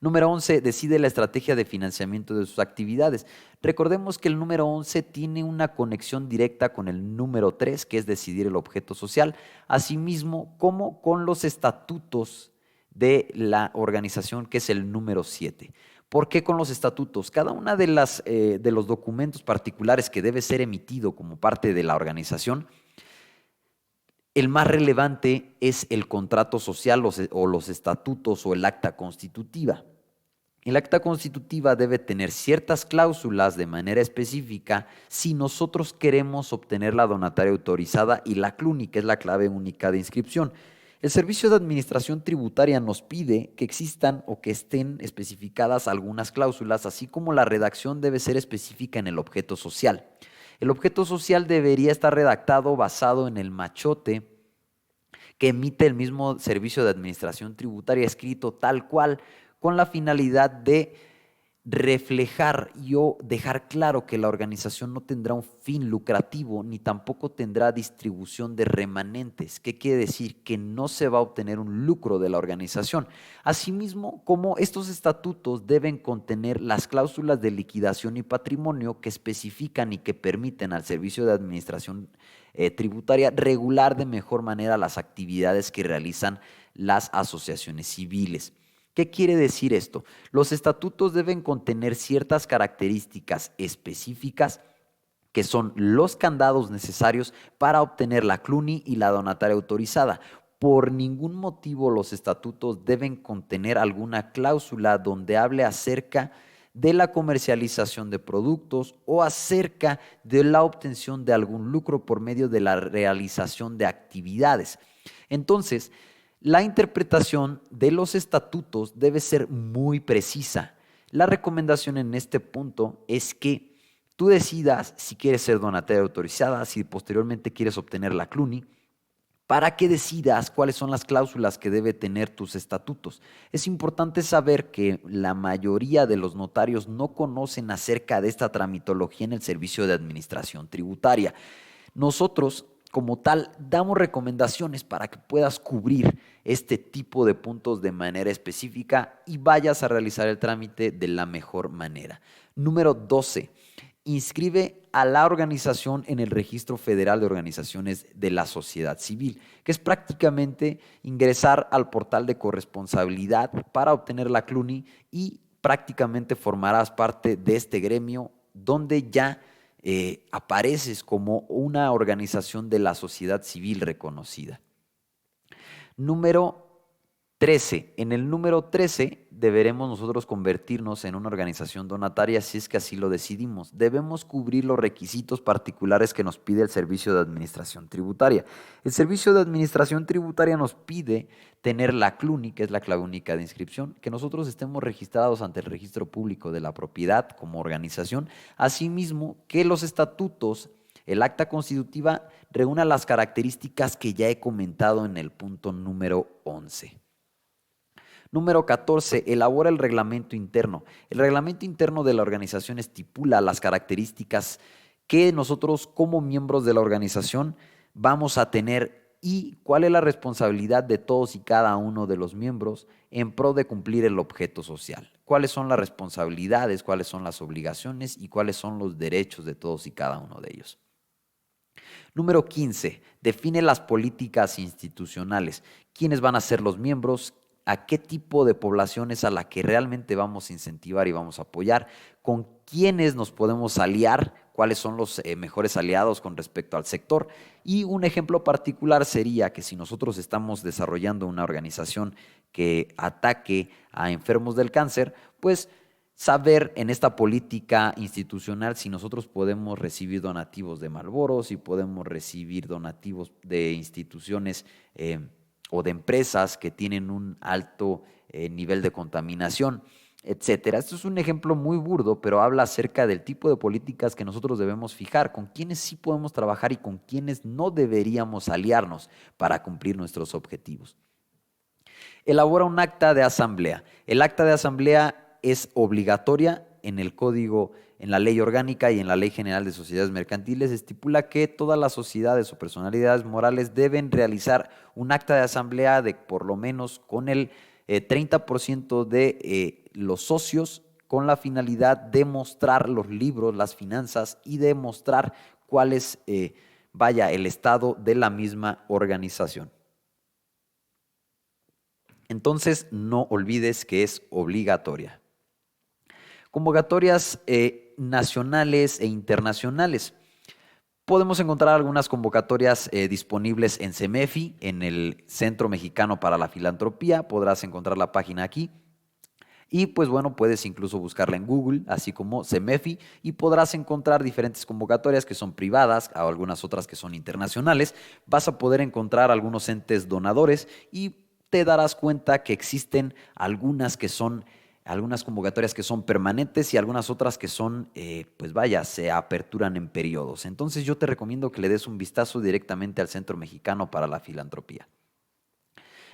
S1: Número 11, decide la estrategia de financiamiento de sus actividades. Recordemos que el número 11 tiene una conexión directa con el número 3, que es decidir el objeto social, asimismo como con los estatutos de la organización, que es el número 7. ¿Por qué con los estatutos? Cada una de los documentos particulares que debe ser emitido como parte de la organización, el más relevante es el contrato social o los estatutos o el acta constitutiva. El acta constitutiva debe tener ciertas cláusulas de manera específica si nosotros queremos obtener la donataria autorizada y la CLUNI, que es la clave única de inscripción. El Servicio de Administración Tributaria nos pide que existan o que estén especificadas algunas cláusulas, así como la redacción debe ser específica en el objeto social. El objeto social debería estar redactado basado en el machote que emite el mismo Servicio de Administración Tributaria, escrito tal cual, con la finalidad de reflejar o dejar claro que la organización no tendrá un fin lucrativo ni tampoco tendrá distribución de remanentes. ¿Qué quiere decir? Que no se va a obtener un lucro de la organización. Asimismo, como estos estatutos deben contener las cláusulas de liquidación y patrimonio que especifican y que permiten al Servicio de Administración Tributaria regular de mejor manera las actividades que realizan las asociaciones civiles. ¿Qué quiere decir esto? Los estatutos deben contener ciertas características específicas que son los candados necesarios para obtener la CLUNI y la donataria autorizada. Por ningún motivo los estatutos deben contener alguna cláusula donde hable acerca de la comercialización de productos o acerca de la obtención de algún lucro por medio de la realización de actividades. Entonces, la interpretación de los estatutos debe ser muy precisa. La recomendación en este punto es que tú decidas si quieres ser donataria autorizada, si posteriormente quieres obtener la CLUNI, para que decidas cuáles son las cláusulas que debe tener tus estatutos. Es importante saber que la mayoría de los notarios no conocen acerca de esta tramitología en el Servicio de Administración Tributaria. Nosotros, como tal, damos recomendaciones para que puedas cubrir este tipo de puntos de manera específica y vayas a realizar el trámite de la mejor manera. Número 12. Inscribe a la organización en el Registro Federal de Organizaciones de la Sociedad Civil, que es prácticamente ingresar al portal de corresponsabilidad para obtener la CLUNI y prácticamente formarás parte de este gremio donde ya apareces como una organización de la sociedad civil reconocida. Número 13. En el número 13 deberemos nosotros convertirnos en una organización donataria si es que así lo decidimos. Debemos cubrir los requisitos particulares que nos pide el Servicio de Administración Tributaria. El Servicio de Administración Tributaria nos pide tener la CLUNI, que es la clave única de inscripción, que nosotros estemos registrados ante el Registro Público de la Propiedad como organización, asimismo que los estatutos, el acta constitutiva reúna las características que ya he comentado en el punto número 11. Número 14. Elabora el reglamento interno. El reglamento interno de la organización estipula las características que nosotros como miembros de la organización vamos a tener y cuál es la responsabilidad de todos y cada uno de los miembros en pro de cumplir el objeto social. Cuáles son las responsabilidades, cuáles son las obligaciones y cuáles son los derechos de todos y cada uno de ellos. Número 15. Define las políticas institucionales. ¿Quiénes van a ser los miembros? ¿A qué tipo de población es a la que realmente vamos a incentivar y vamos a apoyar? ¿Con quiénes nos podemos aliar? ¿Cuáles son los mejores aliados con respecto al sector? Y un ejemplo particular sería que si nosotros estamos desarrollando una organización que ataque a enfermos del cáncer, pues saber en esta política institucional si nosotros podemos recibir donativos de Marlboro, si podemos recibir donativos de instituciones o de empresas que tienen un alto nivel de contaminación, etcétera. Esto es un ejemplo muy burdo, pero habla acerca del tipo de políticas que nosotros debemos fijar, con quienes sí podemos trabajar y con quienes no deberíamos aliarnos para cumplir nuestros objetivos. Elabora un acta de asamblea. El acta de asamblea es obligatoria en el código, en la ley orgánica y en la ley general de sociedades mercantiles. Estipula que todas las sociedades o personalidades morales deben realizar un acta de asamblea de por lo menos con el 30% de los socios, con la finalidad de mostrar los libros, las finanzas y de mostrar cuál es el estado de la misma organización. Entonces, no olvides que es obligatoria. Convocatorias nacionales e internacionales. Podemos encontrar algunas convocatorias disponibles en CEMEFI, en el Centro Mexicano para la Filantropía. Podrás encontrar la página aquí. Y pues bueno, puedes incluso buscarla en Google, así como CEMEFI, y podrás encontrar diferentes convocatorias que son privadas o algunas otras que son internacionales. Vas a poder encontrar algunos entes donadores y te darás cuenta que existen algunas convocatorias que son permanentes y algunas otras que son, pues vaya, se aperturan en periodos. Entonces yo te recomiendo que le des un vistazo directamente al Centro Mexicano para la Filantropía.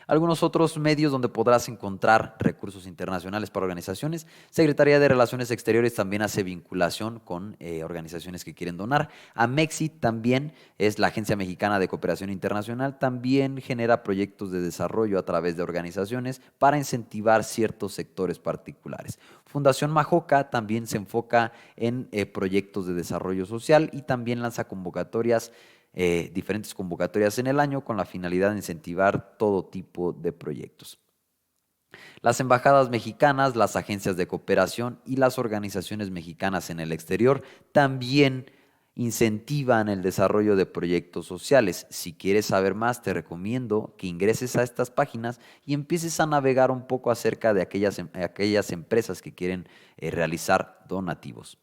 S1: Algunos otros medios donde podrás encontrar recursos internacionales para organizaciones. Secretaría de Relaciones Exteriores también hace vinculación con organizaciones que quieren donar. Amexit también es la Agencia Mexicana de Cooperación Internacional, también genera proyectos de desarrollo a través de organizaciones para incentivar ciertos sectores particulares. Fundación Majoca también se enfoca en proyectos de desarrollo social y también lanza diferentes convocatorias en el año con la finalidad de incentivar todo tipo de proyectos. Las embajadas mexicanas, las agencias de cooperación y las organizaciones mexicanas en el exterior también incentivan el desarrollo de proyectos sociales. Si quieres saber más, te recomiendo que ingreses a estas páginas y empieces a navegar un poco acerca de aquellas empresas que quieren realizar donativos.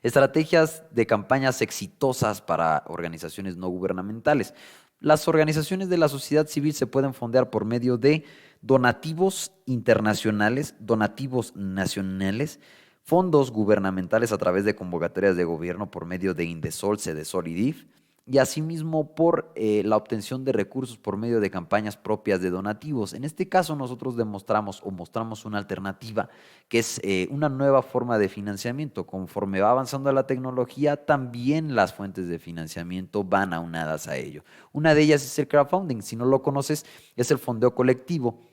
S1: Estrategias de campañas exitosas para organizaciones no gubernamentales. Las organizaciones de la sociedad civil se pueden fondear por medio de donativos internacionales, donativos nacionales, fondos gubernamentales a través de convocatorias de gobierno por medio de Indesol, Cedesol y DIF, y asimismo por la obtención de recursos por medio de campañas propias de donativos. En este caso nosotros demostramos o mostramos una alternativa que es una nueva forma de financiamiento. Conforme va avanzando la tecnología, también las fuentes de financiamiento van aunadas a ello. Una de ellas es el crowdfunding. Si no lo conoces, es el fondeo colectivo.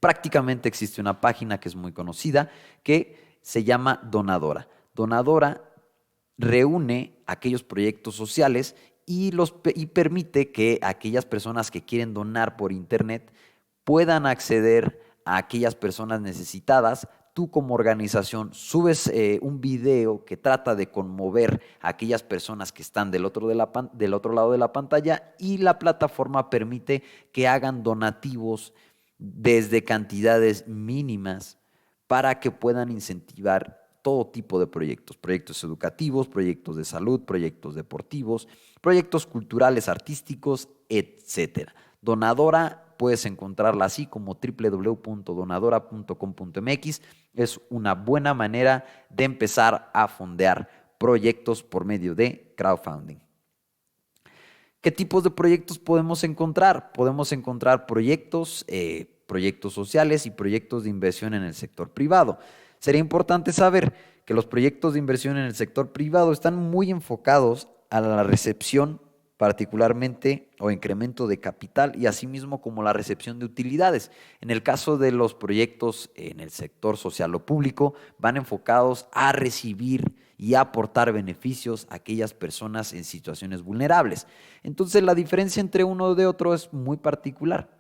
S1: Prácticamente existe una página que es muy conocida que se llama Donadora. Donadora reúne aquellos proyectos sociales y permite que aquellas personas que quieren donar por internet puedan acceder a aquellas personas necesitadas. Tú como organización subes un video que trata de conmover a aquellas personas que están del otro lado de la pantalla, y la plataforma permite que hagan donativos desde cantidades mínimas para que puedan incentivar todo tipo de proyectos, proyectos educativos, proyectos de salud, proyectos deportivos, proyectos culturales, artísticos, etcétera. Donadora puedes encontrarla así como www.donadora.com.mx. Es una buena manera de empezar a fondear proyectos por medio de crowdfunding. ¿Qué tipos de proyectos podemos encontrar? Podemos encontrar proyectos sociales y proyectos de inversión en el sector privado. Sería importante saber que los proyectos de inversión en el sector privado están muy enfocados a la recepción particularmente o incremento de capital, y asimismo como la recepción de utilidades. En el caso de los proyectos en el sector social o público, van enfocados a recibir y a aportar beneficios a aquellas personas en situaciones vulnerables. Entonces la diferencia entre uno de otro es muy particular.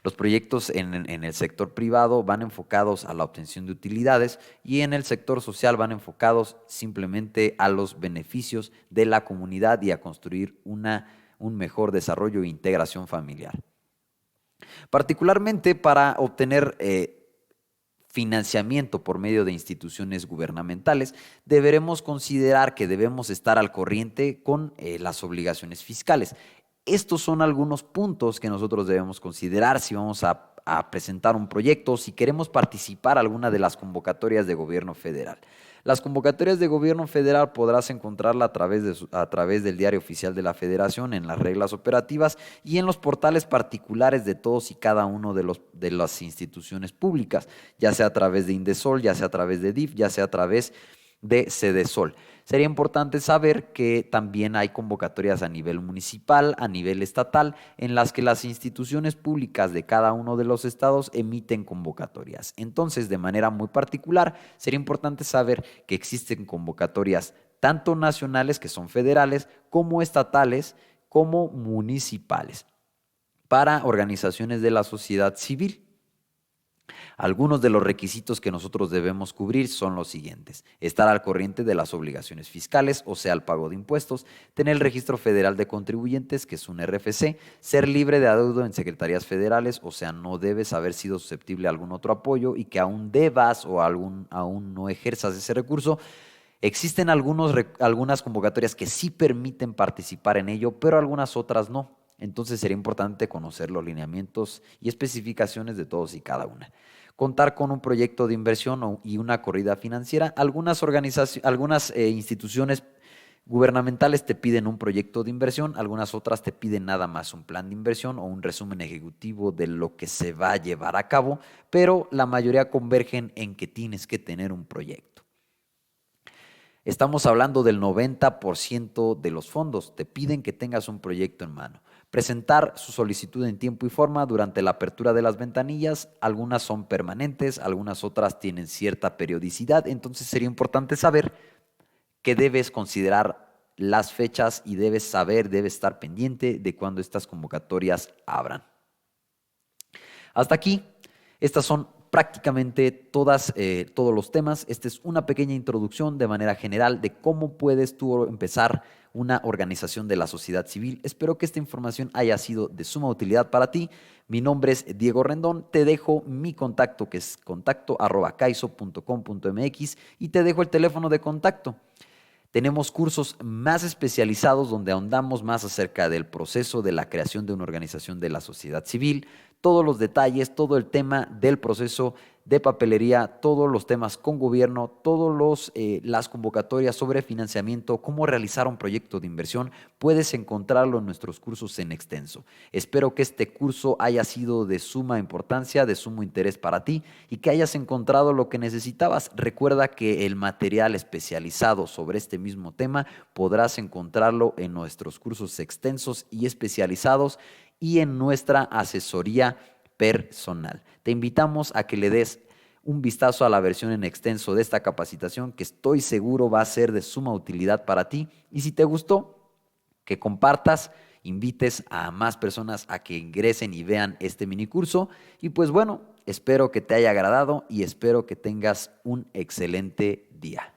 S1: Los proyectos en el sector privado van enfocados a la obtención de utilidades, y en el sector social van enfocados simplemente a los beneficios de la comunidad y a construir un mejor desarrollo e integración familiar. Particularmente para obtener financiamiento por medio de instituciones gubernamentales, deberemos considerar que debemos estar al corriente con las obligaciones fiscales. Estos son algunos puntos que nosotros debemos considerar si vamos a presentar un proyecto, si queremos participar en alguna de las convocatorias de gobierno federal. Las convocatorias de gobierno federal podrás encontrarla a través del Diario Oficial de la Federación, en las reglas operativas y en los portales particulares de todos y cada uno de las instituciones públicas, ya sea a través de Indesol, ya sea a través de DIF, ya sea a través de Cedesol. Sería importante saber que también hay convocatorias a nivel municipal, a nivel estatal, en las que las instituciones públicas de cada uno de los estados emiten convocatorias. Entonces, de manera muy particular, sería importante saber que existen convocatorias tanto nacionales, que son federales, como estatales, como municipales, para organizaciones de la sociedad civil. Algunos de los requisitos que nosotros debemos cubrir son los siguientes: estar al corriente de las obligaciones fiscales, o sea, el pago de impuestos, tener el Registro Federal de Contribuyentes, que es un RFC, ser libre de adeudo en secretarías federales, o sea, no debes haber sido susceptible a algún otro apoyo y que aún debas o aún no ejerzas ese recurso. Existen algunas convocatorias que sí permiten participar en ello, pero algunas otras no. Entonces sería importante conocer los lineamientos y especificaciones de todos y cada una. Contar con un proyecto de inversión y una corrida financiera. Algunas instituciones gubernamentales te piden un proyecto de inversión, algunas otras te piden nada más un plan de inversión o un resumen ejecutivo de lo que se va a llevar a cabo, pero la mayoría convergen en que tienes que tener un proyecto. Estamos hablando del 90% de los fondos. Te piden que tengas un proyecto en mano. Presentar su solicitud en tiempo y forma durante la apertura de las ventanillas. Algunas son permanentes, algunas otras tienen cierta periodicidad. Entonces sería importante saber que debes considerar las fechas y debes estar pendiente de cuando estas convocatorias abran. Hasta aquí, estas son prácticamente todos los temas. Esta es una pequeña introducción de manera general de cómo puedes tú empezar una organización de la sociedad civil. Espero que esta información haya sido de suma utilidad para ti. Mi nombre es Diego Rendón. Te dejo mi contacto, que es contacto@caiso.com.mx, y te dejo el teléfono de contacto. Tenemos cursos más especializados donde ahondamos más acerca del proceso de la creación de una organización de la sociedad civil, todos los detalles, todo el tema del proceso de papelería, todos los temas con gobierno, todas las convocatorias sobre financiamiento, cómo realizar un proyecto de inversión. Puedes encontrarlo en nuestros cursos en extenso. Espero que este curso haya sido de suma importancia, de sumo interés para ti y que hayas encontrado lo que necesitabas. Recuerda que el material especializado sobre este mismo tema podrás encontrarlo en nuestros cursos extensos y especializados y en nuestra asesoría personal. Te invitamos a que le des un vistazo a la versión en extenso de esta capacitación, que estoy seguro va a ser de suma utilidad para ti. Y si te gustó, que compartas, invites a más personas a que ingresen y vean este minicurso. Y pues bueno, espero que te haya agradado y espero que tengas un excelente día.